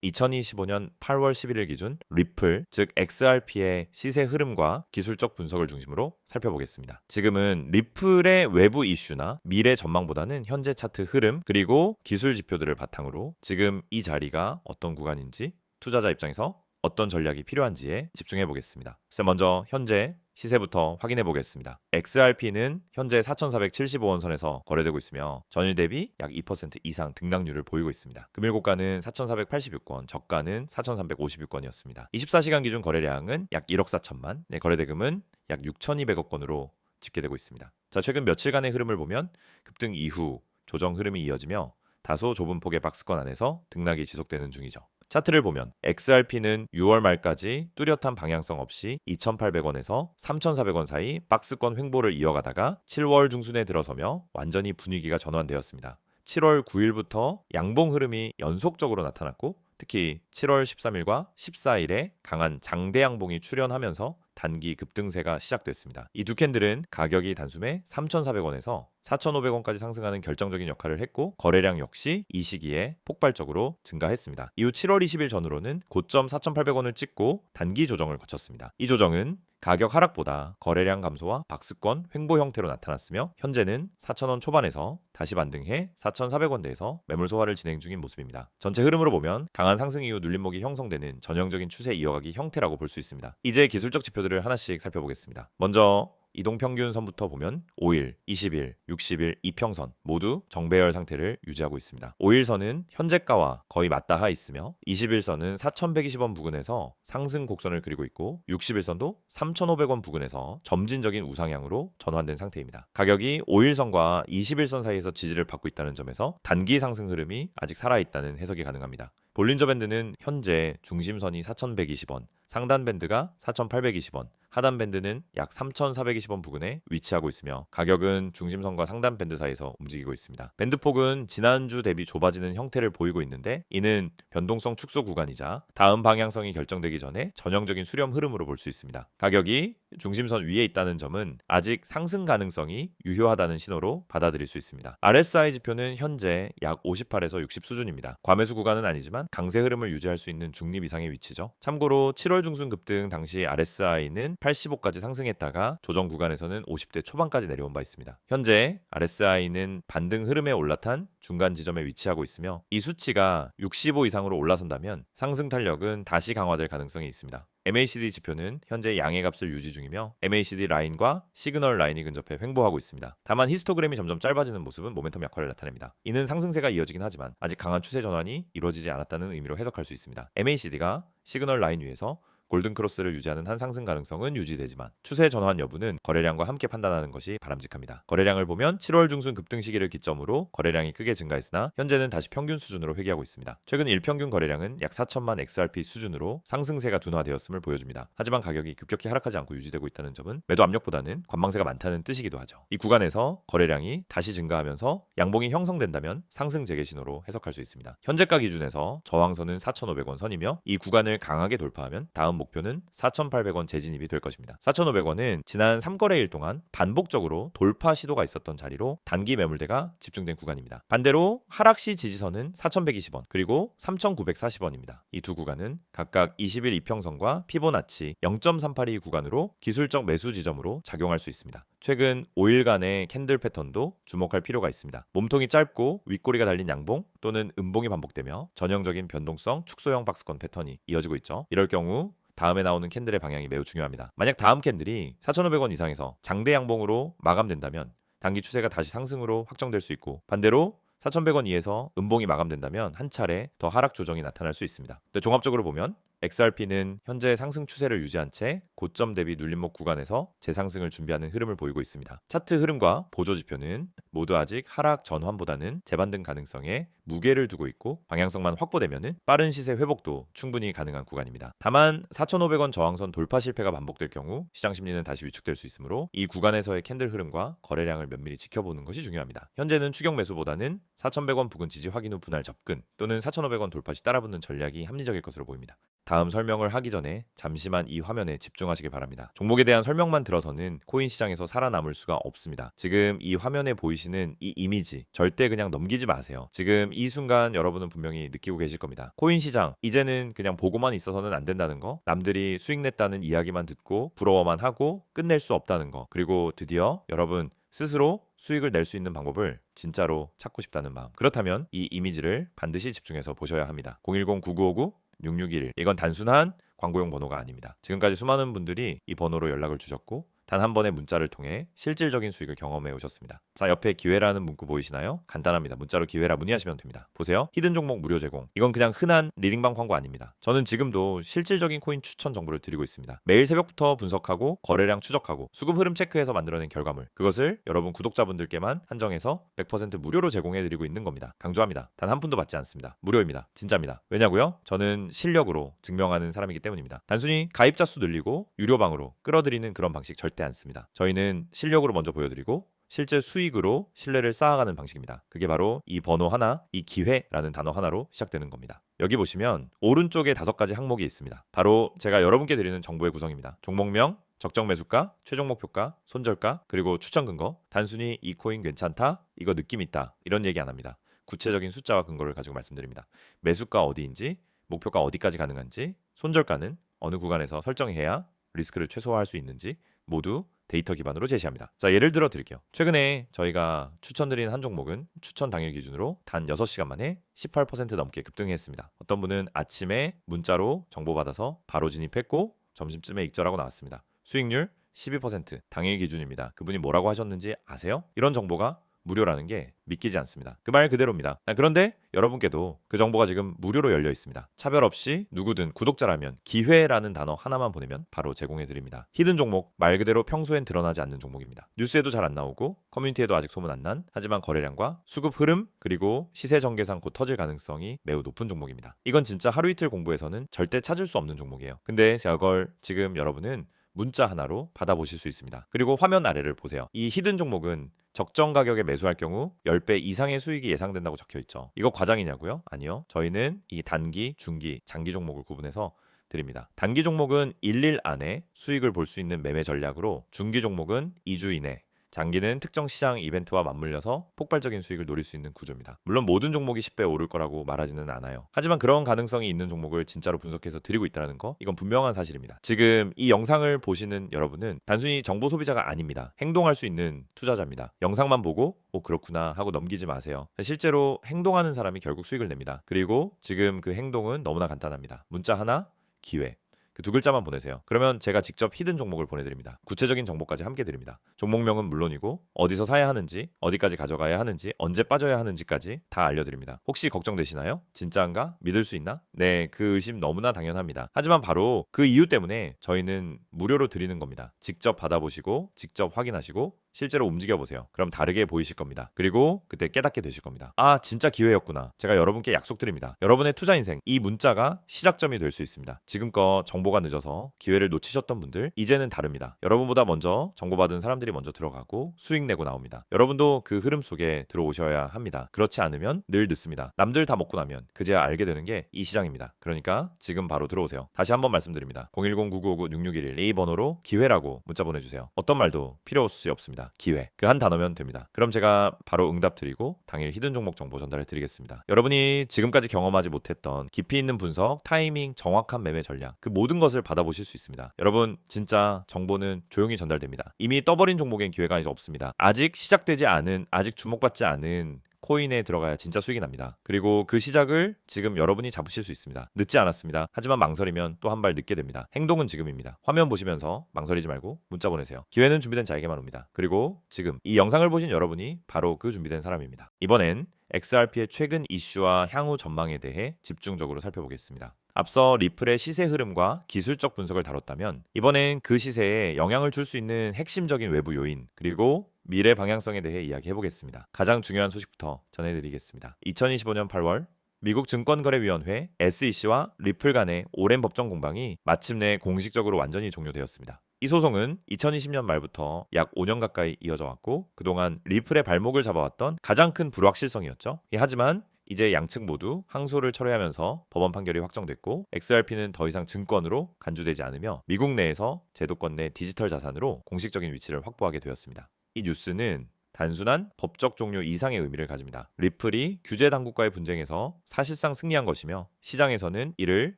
2025년 8월 11일 기준 리플, 즉 XRP의 시세 흐름과 기술적 분석을 중심으로 살펴보겠습니다. 지금은 리플의 외부 이슈나 미래 전망보다는 현재 차트 흐름 그리고 기술 지표들을 바탕으로 지금 이 자리가 어떤 구간인지 투자자 입장에서 어떤 전략이 필요한지에 집중해 보겠습니다. 먼저 현재 시세부터 확인해 보겠습니다. XRP는 현재 4,475원 선에서 거래되고 있으며 전일 대비 약 2% 이상 등락률을 보이고 있습니다. 금일 고가는 4,486원, 저가는 4,356원이었습니다. 24시간 기준 거래량은 약 1억 4천만, 거래대금은 약 6,200억 원으로 집계되고 있습니다. 자, 최근 며칠간의 흐름을 보면 급등 이후 조정 흐름이 이어지며 다소 좁은 폭의 박스권 안에서 등락이 지속되는 중이죠. 차트를 보면 XRP는 6월 말까지 뚜렷한 방향성 없이 2,800원에서 3,400원 사이 박스권 횡보를 이어가다가 7월 중순에 들어서며 완전히 분위기가 전환되었습니다. 7월 9일부터 양봉 흐름이 연속적으로 나타났고 특히 7월 13일과 14일에 강한 장대 양봉이 출현하면서 단기 급등세가 시작됐습니다. 이 두 캔들은 가격이 단숨에 3,400원에서 4,500원까지 상승하는 결정적인 역할을 했고 거래량 역시 이 시기에 폭발적으로 증가했습니다. 이후 7월 20일 전후로는 고점 4,800원을 찍고 단기 조정을 거쳤습니다. 이 조정은 가격 하락보다 거래량 감소와 박스권 횡보 형태로 나타났으며 현재는 4,000원 초반에서 다시 반등해 4,400원대에서 매물 소화를 진행 중인 모습입니다. 전체 흐름으로 보면 강한 상승 이후 눌림목이 형성되는 전형적인 추세 이어가기 형태라고 볼 수 있습니다. 이제 기술적 지표들을 하나씩 살펴보겠습니다. 먼저 이동평균선부터 보면 5일, 20일, 60일 이평선 모두 정배열 상태를 유지하고 있습니다. 5일선은 현재가와 거의 맞닿아 있으며 21선은 4,120원 부근에서 상승 곡선을 그리고 있고 60일선도 3,500원 부근에서 점진적인 우상향으로 전환된 상태입니다. 가격이 5일선과 21선 사이에서 지지를 받고 있다는 점에서 단기 상승 흐름이 아직 살아있다는 해석이 가능합니다. 볼린저 밴드는 현재 중심선이 4,120원, 상단 밴드가 4,820원, 하단 밴드는 약 3,420원 부근에 위치하고 있으며 가격은 중심선과 상단 밴드 사이에서 움직이고 있습니다. 밴드폭은 지난주 대비 좁아지는 형태를 보이고 있는데 이는 변동성 축소 구간이자 다음 방향성이 결정되기 전에 전형적인 수렴 흐름으로 볼 수 있습니다. 가격이 중심선 위에 있다는 점은 아직 상승 가능성이 유효하다는 신호로 받아들일 수 있습니다. RSI 지표는 현재 약 58에서 60 수준입니다. 과매수 구간은 아니지만 강세 흐름을 유지할 수 있는 중립 이상의 위치죠. 참고로 7월 중순 급등 당시 RSI는 85까지 상승했다가 조정 구간에서는 50대 초반까지 내려온 바 있습니다. 현재 RSI는 반등 흐름에 올라탄 중간 지점에 위치하고 있으며 이 수치가 65 이상으로 올라선다면 상승 탄력은 다시 강화될 가능성이 있습니다. MACD 지표는 현재 양의 값을 유지 중이며 MACD 라인과 시그널 라인이 근접해 횡보하고 있습니다. 다만 히스토그램이 점점 짧아지는 모습은 모멘텀 약화를 나타냅니다. 이는 상승세가 이어지긴 하지만 아직 강한 추세 전환이 이루어지지 않았다는 의미로 해석할 수 있습니다. MACD가 시그널 라인 위에서 골든 크로스를 유지하는 한 상승 가능성은 유지되지만 추세 전환 여부는 거래량과 함께 판단하는 것이 바람직합니다. 거래량을 보면 7월 중순 급등 시기를 기점으로 거래량이 크게 증가했으나 현재는 다시 평균 수준으로 회귀하고 있습니다. 최근 일평균 거래량은 약 4천만 XRP 수준으로 상승세가 둔화되었음을 보여줍니다. 하지만 가격이 급격히 하락하지 않고 유지되고 있다는 점은 매도 압력보다는 관망세가 많다는 뜻이기도 하죠. 이 구간에서 거래량이 다시 증가하면서 양봉이 형성된다면 상승 재개 신호로 해석할 수 있습니다. 현재가 기준에서 저항선은 4,500원 선이며 이 구간을 강하게 돌파하면 다음 목표는 4,800원 재진입이 될 것입니다. 4,500원은 지난 3거래일 동안 반복적으로 돌파 시도가 있었던 자리로 단기 매물대가 집중된 구간입니다. 반대로 하락시 지지선은 4,120원 그리고 3,940원입니다. 이 두 구간은 각각 20일 이평선과 피보나치 0.382 구간으로 기술적 매수 지점으로 작용할 수 있습니다. 최근 5일간의 캔들 패턴도 주목할 필요가 있습니다. 몸통이 짧고 윗꼬리가 달린 양봉 또는 음봉이 반복되며 전형적인 변동성 축소형 박스권 패턴이 이어지고 있죠. 이럴 경우 다음에 나오는 캔들의 방향이 매우 중요합니다. 만약 다음 캔들이 4,500원 이상에서 장대 양봉으로 마감된다면 단기 추세가 다시 상승으로 확정될 수 있고 반대로 4,100원 이에서 음봉이 마감된다면 한 차례 더 하락 조정이 나타날 수 있습니다. 근데 종합적으로 보면 XRP는 현재 상승 추세를 유지한 채 고점 대비 눌림목 구간에서 재상승을 준비하는 흐름을 보이고 있습니다. 차트 흐름과 보조 지표는 모두 아직 하락 전환보다는 재반등 가능성에 무게를 두고 있고 방향성만 확보되면 빠른 시세 회복도 충분히 가능한 구간입니다. 다만 4,500원 저항선 돌파 실패가 반복될 경우 시장 심리는 다시 위축될 수 있으므로 이 구간에서의 캔들 흐름과 거래량을 면밀히 지켜보는 것이 중요합니다. 현재는 추격 매수보다는 4,100원 부근 지지 확인 후 분할 접근 또는 4,500원 돌파 시 따라붙는 전략이 합리적일 것으로 보입니다. 다음 설명을 하기 전에 잠시만 이 화면에 집중하시기 바랍니다. 종목에 대한 설명만 들어서는 코인 시장에서 살아남을 수가 없습니다. 지금 이 화면에 보이시는 이 이미지 절대 그냥 넘기지 마세요. 지금 이 순간 여러분은 분명히 느끼고 계실 겁니다. 코인 시장 이제는 그냥 보고만 있어서는 안 된다는 거, 남들이 수익 냈다는 이야기만 듣고 부러워만 하고 끝낼 수 없다는 거, 그리고 드디어 여러분 스스로 수익을 낼 수 있는 방법을 진짜로 찾고 싶다는 마음. 그렇다면 이 이미지를 반드시 집중해서 보셔야 합니다. 010-9959-6611 이건 단순한 광고용 번호가 아닙니다. 지금까지 수많은 분들이 이 번호로 연락을 주셨고 단 한 번의 문자를 통해 실질적인 수익을 경험해 오셨습니다. 자, 옆에 기회라는 문구 보이시나요? 간단합니다. 문자로 기회라 문의하시면 됩니다. 보세요. 히든 종목 무료 제공. 이건 그냥 흔한 리딩방 광고 아닙니다. 저는 지금도 실질적인 코인 추천 정보를 드리고 있습니다. 매일 새벽부터 분석하고 거래량 추적하고 수급 흐름 체크해서 만들어낸 결과물. 그것을 여러분 구독자분들께만 한정해서 100% 무료로 제공해 드리고 있는 겁니다. 강조합니다. 단 한 푼도 받지 않습니다. 무료입니다. 진짜입니다. 왜냐고요? 저는 실력으로 증명하는 사람이기 때문입니다. 단순히 가입자 수 늘리고 유료방으로 끌어들이는 그런 방식 절대 않습니다. 저희는 실력으로 먼저 보여드리고 실제 수익으로 신뢰를 쌓아가는 방식입니다. 그게 바로 이 번호 하나, 이 기회라는 단어 하나로 시작되는 겁니다. 여기 보시면 오른쪽에 5가지 항목이 있습니다. 바로 제가 여러분께 드리는 정보의 구성입니다. 종목명, 적정 매수가, 최종 목표가, 손절가, 그리고 추천 근거. 단순히 이 코인 괜찮다, 이거 느낌 있다 이런 얘기 안 합니다. 구체적인 숫자와 근거를 가지고 말씀드립니다. 매수가 어디인지, 목표가 어디까지 가능한지, 손절가는 어느 구간에서 설정해야 리스크를 최소화할 수 있는지 모두 데이터 기반으로 제시합니다. 자, 예를 들어 드릴게요. 최근에 저희가 추천드린 한 종목은 추천 당일 기준으로 단 6시간 만에 18% 넘게 급등했습니다. 어떤 분은 아침에 문자로 정보 받아서 바로 진입했고 점심쯤에 익절하고 나왔습니다. 수익률 12% 당일 기준입니다. 그분이 뭐라고 하셨는지 아세요? 이런 정보가 무료라는 게 믿기지 않습니다. 그 말 그대로입니다. 그런데 여러분께도 그 정보가 지금 무료로 열려 있습니다. 차별 없이 누구든 구독자라면 기회라는 단어 하나만 보내면 바로 제공해 드립니다. 히든 종목, 말 그대로 평소엔 드러나지 않는 종목입니다. 뉴스에도 잘 안 나오고 커뮤니티에도 아직 소문 안 난, 하지만 거래량과 수급 흐름 그리고 시세 전개상 곧 터질 가능성이 매우 높은 종목입니다. 이건 진짜 하루 이틀 공부에서는 절대 찾을 수 없는 종목이에요. 근데 제가 그걸 지금 여러분은 문자 하나로 받아보실 수 있습니다. 그리고 화면 아래를 보세요. 이 히든 종목은 적정 가격에 매수할 경우 10배 이상의 수익이 예상된다고 적혀 있죠. 이거 과장이냐고요? 아니요. 저희는 이 단기, 중기, 장기 종목을 구분해서 드립니다. 단기 종목은 1일 안에 수익을 볼 수 있는 매매 전략으로, 중기 종목은 2주 이내, 장기는 특정 시장 이벤트와 맞물려서 폭발적인 수익을 노릴 수 있는 구조입니다. 물론 모든 종목이 10배 오를 거라고 말하지는 않아요. 하지만 그런 가능성이 있는 종목을 진짜로 분석해서 드리고 있다는 거, 이건 분명한 사실입니다. 지금 이 영상을 보시는 여러분은 단순히 정보 소비자가 아닙니다. 행동할 수 있는 투자자입니다. 영상만 보고 그렇구나 하고 넘기지 마세요. 실제로 행동하는 사람이 결국 수익을 냅니다. 그리고 지금 그 행동은 너무나 간단합니다. 문자 하나, 기회. 그 두 글자만 보내세요. 그러면 제가 직접 히든 종목을 보내드립니다. 구체적인 정보까지 함께 드립니다. 종목명은 물론이고 어디서 사야 하는지, 어디까지 가져가야 하는지, 언제 빠져야 하는지까지 다 알려드립니다. 혹시 걱정되시나요? 진짜인가? 믿을 수 있나? 네, 그 의심 너무나 당연합니다. 하지만 바로 그 이유 때문에 저희는 무료로 드리는 겁니다. 직접 받아보시고 직접 확인하시고 실제로 움직여보세요. 그럼 다르게 보이실 겁니다. 그리고 그때 깨닫게 되실 겁니다. 아, 진짜 기회였구나. 제가 여러분께 약속드립니다. 여러분의 투자 인생, 이 문자가 시작점이 될 수 있습니다. 지금껏 정보가 늦어서 기회를 놓치셨던 분들, 이제는 다릅니다. 여러분보다 먼저 정보받은 사람들이 먼저 들어가고 수익 내고 나옵니다. 여러분도 그 흐름 속에 들어오셔야 합니다. 그렇지 않으면 늘 늦습니다. 남들 다 먹고 나면 그제야 알게 되는 게 이 시장입니다. 그러니까 지금 바로 들어오세요. 다시 한번 말씀드립니다. 010-9959-6611 이 번호로 기회라고 문자 보내주세요. 어떤 말도 필요 없습니다. 기회. 그 한 단어면 됩니다. 그럼 제가 바로 응답 드리고 당일 히든 종목 정보 전달해 드리겠습니다. 여러분이 지금까지 경험하지 못했던 깊이 있는 분석, 타이밍, 정확한 매매 전략, 그 모든 것을 받아보실 수 있습니다. 여러분, 진짜 정보는 조용히 전달됩니다. 이미 떠버린 종목엔 기회가 이제 없습니다. 아직 시작되지 않은, 아직 주목받지 않은 코인에 들어가야 진짜 수익이 납니다. 그리고 그 시작을 지금 여러분이 잡으실 수 있습니다. 늦지 않았습니다. 하지만 망설이면 또 한 발 늦게 됩니다. 행동은 지금입니다. 화면 보시면서 망설이지 말고 문자 보내세요. 기회는 준비된 자에게만 옵니다. 그리고 지금 이 영상을 보신 여러분이 바로 그 준비된 사람입니다. 이번엔 XRP의 최근 이슈와 향후 전망에 대해 집중적으로 살펴보겠습니다. 앞서 리플의 시세 흐름과 기술적 분석을 다뤘다면 이번엔 그 시세에 영향을 줄 수 있는 핵심적인 외부 요인, 그리고 미래 방향성에 대해 이야기해보겠습니다. 가장 중요한 소식부터 전해드리겠습니다. 2025년 8월 미국 증권거래위원회 SEC와 리플 간의 오랜 법정 공방이 마침내 공식적으로 완전히 종료되었습니다. 이 소송은 2020년 말부터 약 5년 가까이 이어져 왔고 그동안 리플의 발목을 잡아왔던 가장 큰 불확실성이었죠. 하지만 이제 양측 모두 항소를 철회하면서 법원 판결이 확정됐고 XRP는 더 이상 증권으로 간주되지 않으며 미국 내에서 제도권 내 디지털 자산으로 공식적인 위치를 확보하게 되었습니다. 이 뉴스는 단순한 법적 종료 이상의 의미를 가집니다. 리플이 규제 당국과의 분쟁에서 사실상 승리한 것이며 시장에서는 이를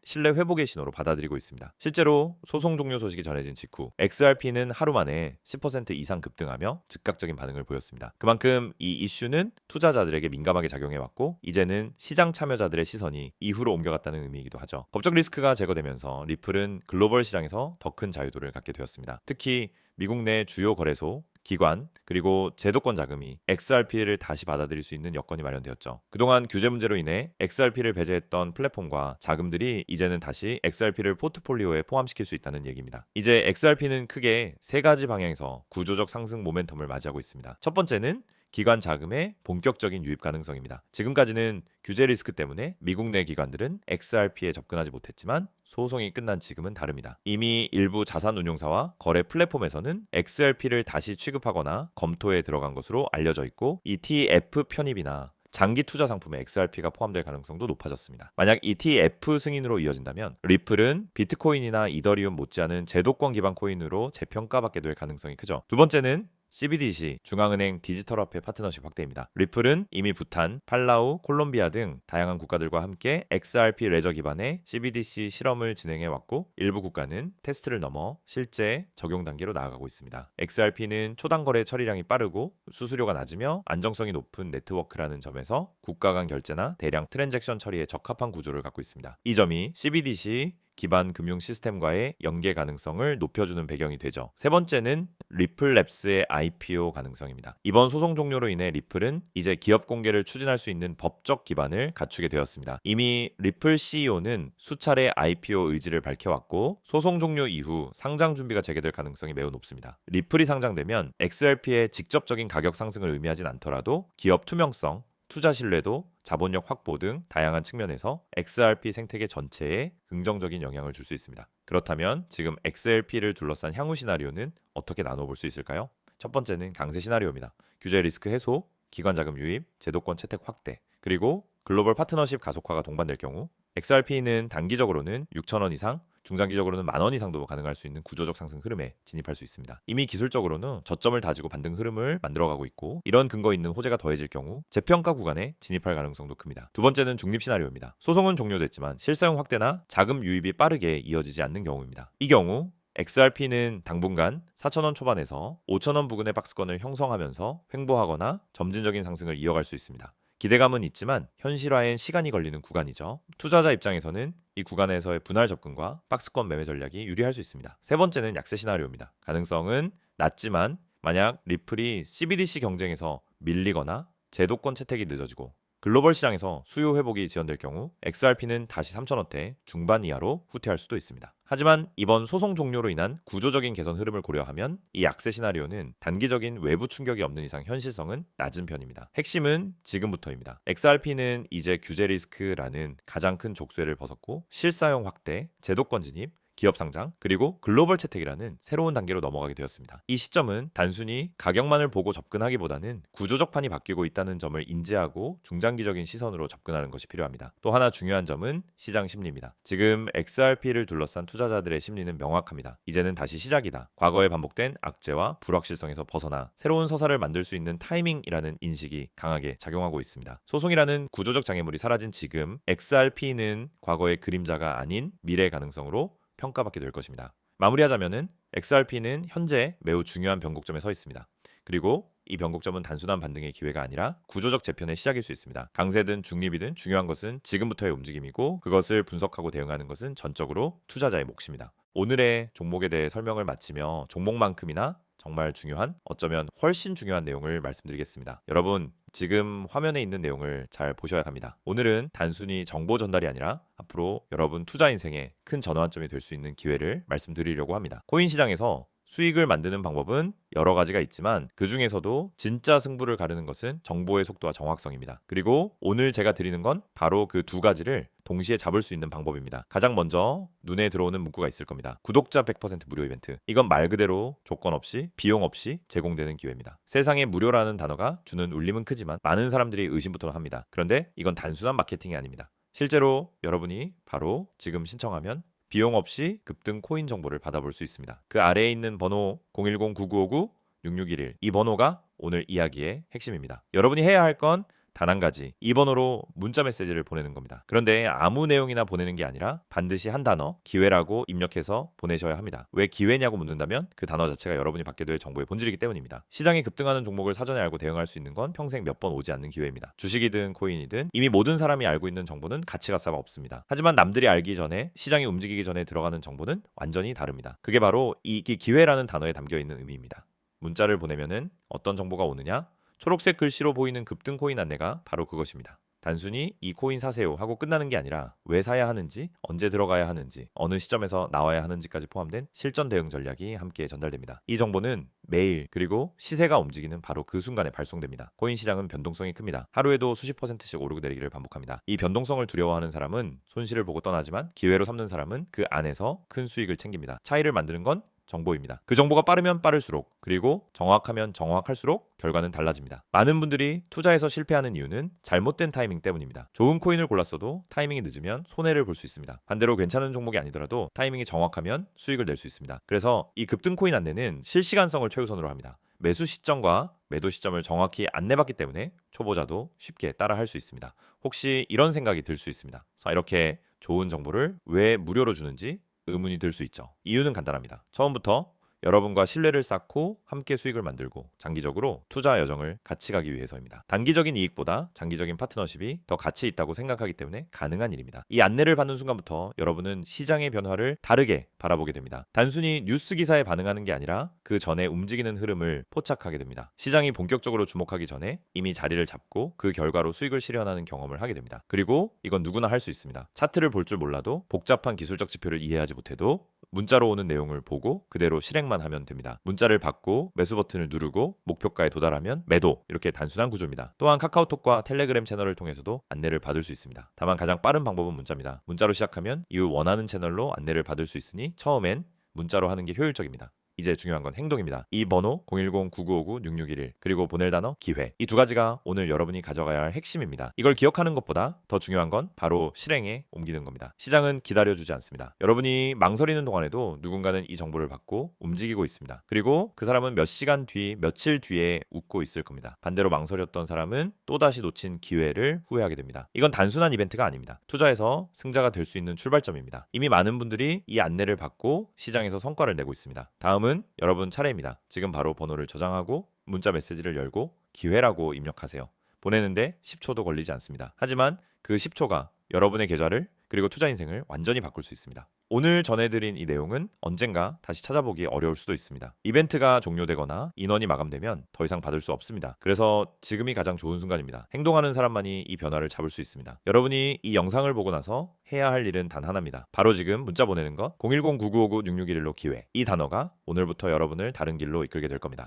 신뢰 회복의 신호로 받아들이고 있습니다. 실제로 소송 종료 소식이 전해진 직후 XRP는 하루 만에 10% 이상 급등하며 즉각적인 반응을 보였습니다. 그만큼 이 이슈는 투자자들에게 민감하게 작용해왔고 이제는 시장 참여자들의 시선이 이후로 옮겨갔다는 의미이기도 하죠. 법적 리스크가 제거되면서 리플은 글로벌 시장에서 더 큰 자유도를 갖게 되었습니다. 특히 미국 내 주요 거래소, 기관, 그리고 제도권 자금이 XRP를 다시 받아들일 수 있는 여건이 마련되었죠. 그동안 규제 문제로 인해 XRP를 배제했던 플랫폼과 자금들이 이제는 다시 XRP를 포트폴리오에 포함시킬 수 있다는 얘기입니다. 이제 XRP는 크게 세 가지 방향에서 구조적 상승 모멘텀을 맞이하고 있습니다. 첫 번째는 기관 자금의 본격적인 유입 가능성입니다. 지금까지는 규제 리스크 때문에 미국 내 기관들은 XRP에 접근하지 못했지만 소송이 끝난 지금은 다릅니다. 이미 일부 자산운용사와 거래 플랫폼에서는 XRP를 다시 취급하거나 검토에 들어간 것으로 알려져 있고 ETF 편입이나 장기 투자 상품에 XRP가 포함될 가능성도 높아졌습니다. 만약 ETF 승인으로 이어진다면 리플은 비트코인이나 이더리움 못지않은 제도권 기반 코인으로 재평가받게 될 가능성이 크죠. 두 번째는 CBDC, 중앙은행 디지털화폐 파트너십 확대입니다. 리플은 이미 부탄, 팔라우, 콜롬비아 등 다양한 국가들과 함께 XRP 레저 기반의 CBDC 실험을 진행해 왔고 일부 국가는 테스트를 넘어 실제 적용 단계로 나아가고 있습니다. XRP는 초당 거래 처리량이 빠르고 수수료가 낮으며 안정성이 높은 네트워크라는 점에서 국가 간 결제나 대량 트랜잭션 처리에 적합한 구조를 갖고 있습니다. 이 점이 CBDC 기반 금융 시스템과의 연계 가능성을 높여주는 배경이 되죠. 세 번째는 리플랩스의 IPO 가능성입니다. 이번 소송 종료로 인해 리플은 이제 기업 공개를 추진할 수 있는 법적 기반을 갖추게 되었습니다. 이미 리플 CEO는 수차례 IPO 의지를 밝혀왔고 소송 종료 이후 상장 준비가 재개될 가능성이 매우 높습니다. 리플이 상장되면 XRP의 직접적인 가격 상승을 의미하진 않더라도 기업 투명성, 투자 신뢰도, 자본력 확보 등 다양한 측면에서 XRP 생태계 전체에 긍정적인 영향을 줄 수 있습니다. 그렇다면 지금 XRP를 둘러싼 향후 시나리오는 어떻게 나눠볼 수 있을까요? 첫 번째는 강세 시나리오입니다. 규제 리스크 해소, 기관 자금 유입, 제도권 채택 확대, 그리고 글로벌 파트너십 가속화가 동반될 경우 XRP는 단기적으로는 6,000원 이상, 중장기적으로는 10,000원 이상도 가능할 수 있는 구조적 상승 흐름에 진입할 수 있습니다. 이미 기술적으로는 저점을 다지고 반등 흐름을 만들어가고 있고 이런 근거 있는 호재가 더해질 경우 재평가 구간에 진입할 가능성도 큽니다. 두 번째는 중립 시나리오입니다. 소송은 종료됐지만 실사용 확대나 자금 유입이 빠르게 이어지지 않는 경우입니다. 이 경우 XRP는 당분간 4,000원 초반에서 5,000원 부근의 박스권을 형성하면서 횡보하거나 점진적인 상승을 이어갈 수 있습니다. 기대감은 있지만 현실화엔 시간이 걸리는 구간이죠. 투자자 입장에서는 이 구간에서의 분할 접근과 박스권 매매 전략이 유리할 수 있습니다. 세 번째는 약세 시나리오입니다. 가능성은 낮지만 만약 리플이 CBDC 경쟁에서 밀리거나 제도권 채택이 늦어지고 글로벌 시장에서 수요 회복이 지연될 경우 XRP는 다시 3,000원대 중반 이하로 후퇴할 수도 있습니다. 하지만 이번 소송 종료로 인한 구조적인 개선 흐름을 고려하면 이 약세 시나리오는 단기적인 외부 충격이 없는 이상 현실성은 낮은 편입니다. 핵심은 지금부터입니다. XRP는 이제 규제 리스크라는 가장 큰 족쇄를 벗었고 실사용 확대, 제도권 진입, 기업 상장, 그리고 글로벌 채택이라는 새로운 단계로 넘어가게 되었습니다. 이 시점은 단순히 가격만을 보고 접근하기보다는 구조적 판이 바뀌고 있다는 점을 인지하고 중장기적인 시선으로 접근하는 것이 필요합니다. 또 하나 중요한 점은 시장 심리입니다. 지금 XRP를 둘러싼 투자자들의 심리는 명확합니다. 이제는 다시 시작이다. 과거에 반복된 악재와 불확실성에서 벗어나 새로운 서사를 만들 수 있는 타이밍이라는 인식이 강하게 작용하고 있습니다. 소송이라는 구조적 장애물이 사라진 지금 XRP는 과거의 그림자가 아닌 미래의 가능성으로 평가받게 될 것입니다. 마무리하자면은 XRP는 현재 매우 중요한 변곡점에 서 있습니다. 그리고 이 변곡점은 단순한 반등의 기회가 아니라 구조적 재편의 시작일 수 있습니다. 강세든 중립이든 중요한 것은 지금부터의 움직임이고 그것을 분석하고 대응하는 것은 전적으로 투자자의 몫입니다. 오늘의 종목에 대해 설명을 마치며 종목만큼이나 정말 중요한, 어쩌면 훨씬 중요한 내용을 말씀드리겠습니다. 여러분, 지금 화면에 있는 내용을 잘 보셔야 합니다. 오늘은 단순히 정보 전달이 아니라 앞으로 여러분 투자 인생에 큰 전환점이 될 수 있는 기회를 말씀드리려고 합니다. 코인 시장에서 수익을 만드는 방법은 여러 가지가 있지만 그 중에서도 진짜 승부를 가르는 것은 정보의 속도와 정확성입니다. 그리고 오늘 제가 드리는 건 바로 그 두 가지를 동시에 잡을 수 있는 방법입니다. 가장 먼저 눈에 들어오는 문구가 있을 겁니다. 구독자 100% 무료 이벤트. 이건 말 그대로 조건 없이 비용 없이 제공되는 기회입니다. 세상에 무료라는 단어가 주는 울림은 크지만 많은 사람들이 의심부터 합니다. 그런데 이건 단순한 마케팅이 아닙니다. 실제로 여러분이 바로 지금 신청하면 비용 없이 급등 코인 정보를 받아볼 수 있습니다. 그 아래에 있는 번호 010-9959 661 이 번호가 오늘 이야기의 핵심입니다. 여러분이 해야 할 건 단 한 가지, 이 번호로 문자 메시지를 보내는 겁니다. 그런데 아무 내용이나 보내는 게 아니라 반드시 한 단어, 기회라고 입력해서 보내셔야 합니다. 왜 기회냐고 묻는다면 그 단어 자체가 여러분이 받게 될 정보의 본질이기 때문입니다. 시장이 급등하는 종목을 사전에 알고 대응할 수 있는 건 평생 몇 번 오지 않는 기회입니다. 주식이든 코인이든 이미 모든 사람이 알고 있는 정보는 가치가 싹 없습니다. 하지만 남들이 알기 전에, 시장이 움직이기 전에 들어가는 정보는 완전히 다릅니다. 그게 바로 이 기회라는 단어에 담겨 있는 의미입니다. 문자를 보내면은 어떤 정보가 오느냐? 초록색 글씨로 보이는 급등 코인 안내가 바로 그것입니다. 단순히 이 코인 사세요 하고 끝나는 게 아니라 왜 사야 하는지, 언제 들어가야 하는지, 어느 시점에서 나와야 하는지까지 포함된 실전 대응 전략이 함께 전달됩니다. 이 정보는 매일 그리고 시세가 움직이는 바로 그 순간에 발송됩니다. 코인 시장은 변동성이 큽니다. 하루에도 수십 %씩 오르고 내리기를 반복합니다. 이 변동성을 두려워하는 사람은 손실을 보고 떠나지만 기회로 삼는 사람은 그 안에서 큰 수익을 챙깁니다. 차이를 만드는 건 정보입니다. 그 정보가 빠르면 빠를수록, 그리고 정확하면 정확할수록 결과는 달라집니다. 많은 분들이 투자에서 실패하는 이유는 잘못된 타이밍 때문입니다. 좋은 코인을 골랐어도 타이밍이 늦으면 손해를 볼 수 있습니다. 반대로 괜찮은 종목이 아니더라도 타이밍이 정확하면 수익을 낼 수 있습니다. 그래서 이 급등 코인 안내는 실시간성을 최우선으로 합니다. 매수 시점과 매도 시점을 정확히 안내받기 때문에 초보자도 쉽게 따라할 수 있습니다. 혹시 이런 생각이 들 수 있습니다. 자, 이렇게 좋은 정보를 왜 무료로 주는지 의문이 들 수 있죠. 이유는 간단합니다. 처음부터 여러분과 신뢰를 쌓고 함께 수익을 만들고 장기적으로 투자 여정을 같이 가기 위해서입니다. 단기적인 이익보다 장기적인 파트너십이 더 가치 있다고 생각하기 때문에 가능한 일입니다. 이 안내를 받는 순간부터 여러분은 시장의 변화를 다르게 바라보게 됩니다. 단순히 뉴스 기사에 반응하는 게 아니라 그 전에 움직이는 흐름을 포착하게 됩니다. 시장이 본격적으로 주목하기 전에 이미 자리를 잡고 그 결과로 수익을 실현하는 경험을 하게 됩니다. 그리고 이건 누구나 할 수 있습니다. 차트를 볼 줄 몰라도, 복잡한 기술적 지표를 이해하지 못해도 문자로 오는 내용을 보고 그대로 실행만 하면 됩니다. 문자를 받고 매수 버튼을 누르고 목표가에 도달하면 매도, 이렇게 단순한 구조입니다. 또한 카카오톡과 텔레그램 채널을 통해서도 안내를 받을 수 있습니다. 다만 가장 빠른 방법은 문자입니다. 문자로 시작하면 이후 원하는 채널로 안내를 받을 수 있으니 처음엔 문자로 하는 게 효율적입니다. 이제 중요한 건 행동입니다. 이 번호 010-9959-6611 그리고 보낼 단어 기회, 이 두 가지가 오늘 여러분이 가져가야 할 핵심입니다. 이걸 기억하는 것보다 더 중요한 건 바로 실행에 옮기는 겁니다. 시장은 기다려주지 않습니다. 여러분이 망설이는 동안에도 누군가는 이 정보를 받고 움직이고 있습니다. 그리고 그 사람은 몇 시간 뒤, 며칠 뒤에 웃고 있을 겁니다. 반대로 망설였던 사람은 또다시 놓친 기회를 후회하게 됩니다. 이건 단순한 이벤트가 아닙니다. 투자에서 승자가 될 수 있는 출발점입니다. 이미 많은 분들이 이 안내를 받고 시장에서 성과를 내고 있습니다. 다음은 여러분 차례입니다. 지금 바로 번호를 저장하고 문자 메시지를 열고 기회라고 입력하세요. 보내는데 10초도 걸리지 않습니다. 하지만 그 10초가 여러분의 계좌를 그리고 투자 인생을 완전히 바꿀 수 있습니다. 오늘 전해드린 이 내용은 언젠가 다시 찾아보기 어려울 수도 있습니다. 이벤트가 종료되거나 인원이 마감되면 더 이상 받을 수 없습니다. 그래서 지금이 가장 좋은 순간입니다. 행동하는 사람만이 이 변화를 잡을 수 있습니다. 여러분이 이 영상을 보고 나서 해야 할 일은 단 하나입니다. 바로 지금 문자 보내는 것 010-9959-6611로 기회, 이 단어가 오늘부터 여러분을 다른 길로 이끌게 될 겁니다.